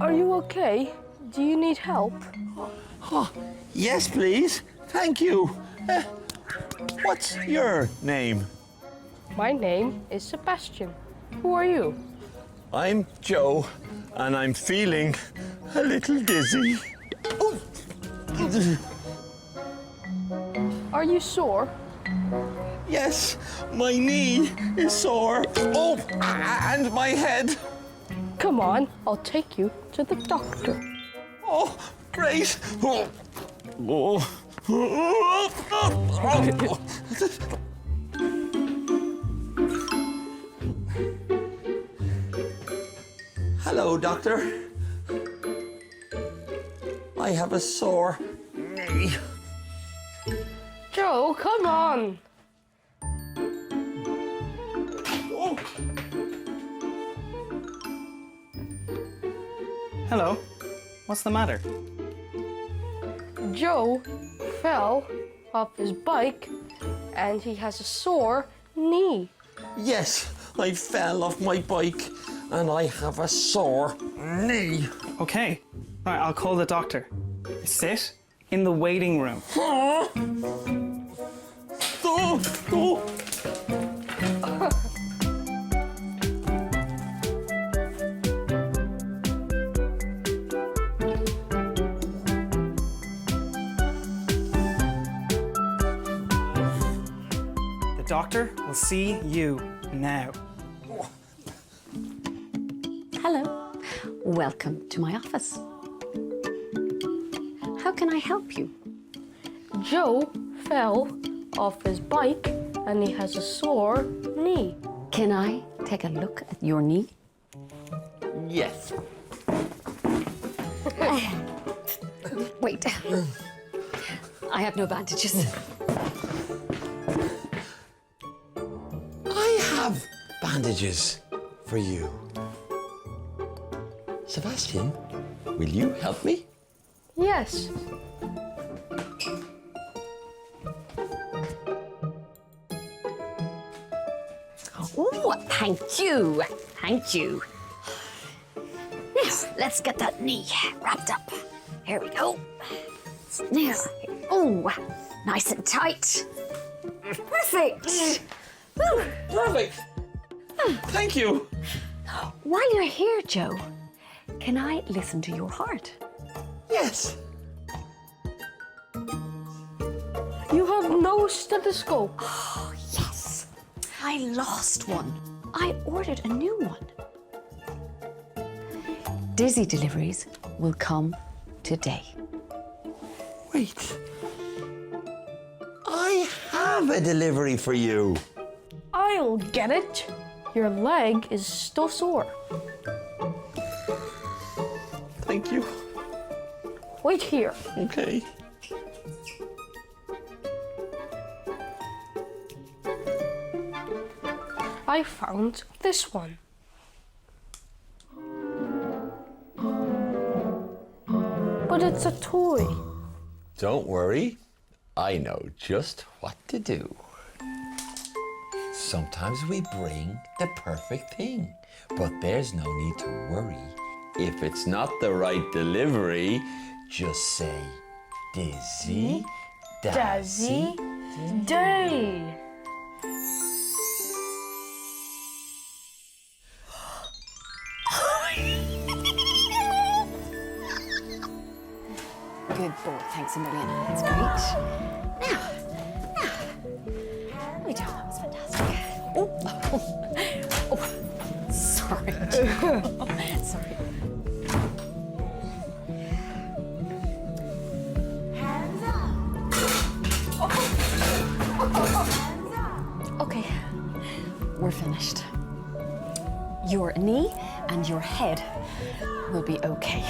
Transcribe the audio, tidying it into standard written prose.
Are you okay? Do you need help? Oh, yes, please. Thank you. What's your name? My name is Sebastian. Who are you? I'm Joe, and I'm feeling a little dizzy. Are you sore? Yes, my knee is sore. Oh, and my head. Come on, I'll take you to the doctor. Oh, great. Oh. Hello, doctor. I have a sore knee. Joe, come on. Oh. Hello. What's the matter? Joe fell off his bike and he has a sore knee. Yes, I fell off my bike and I have a sore knee. Okay. Right, I'll call the doctor. Sit in the waiting room. Oh. Oh. The doctor will see you now. Hello. Welcome to my office. How can I help you? Joe fell off his bike and he has a sore knee. Can I take a look at your knee? Yes. Wait. I have no bandages. I have bandages for you. Sebastian, will you help me? Yes. Oh, thank you. Thank you. Now, let's get that knee wrapped up. Here we go. Now, oh, nice and tight. Perfect. Perfect. Thank you. While you're here, Joe, can I listen to your heart? Yes. You have no stethoscope. Oh, yes. I lost one. I ordered a new one. Dizzy Deliveries will come today. Wait. I have a delivery for you. I'll get it. Your leg is still sore. Thank you. Wait here. Okay. I found this one. But it's a toy. Don't worry. I know just what to do. Sometimes we bring the perfect thing, but there's no need to worry. If it's not the right delivery, just say, Dizzy, Dazzy, Day. Good boy, thanks a million. That's great. Now, we do. That was fantastic. Oh, sorry. Sorry. Hands up. Okay, we're finished. Your knee and your head will be okay.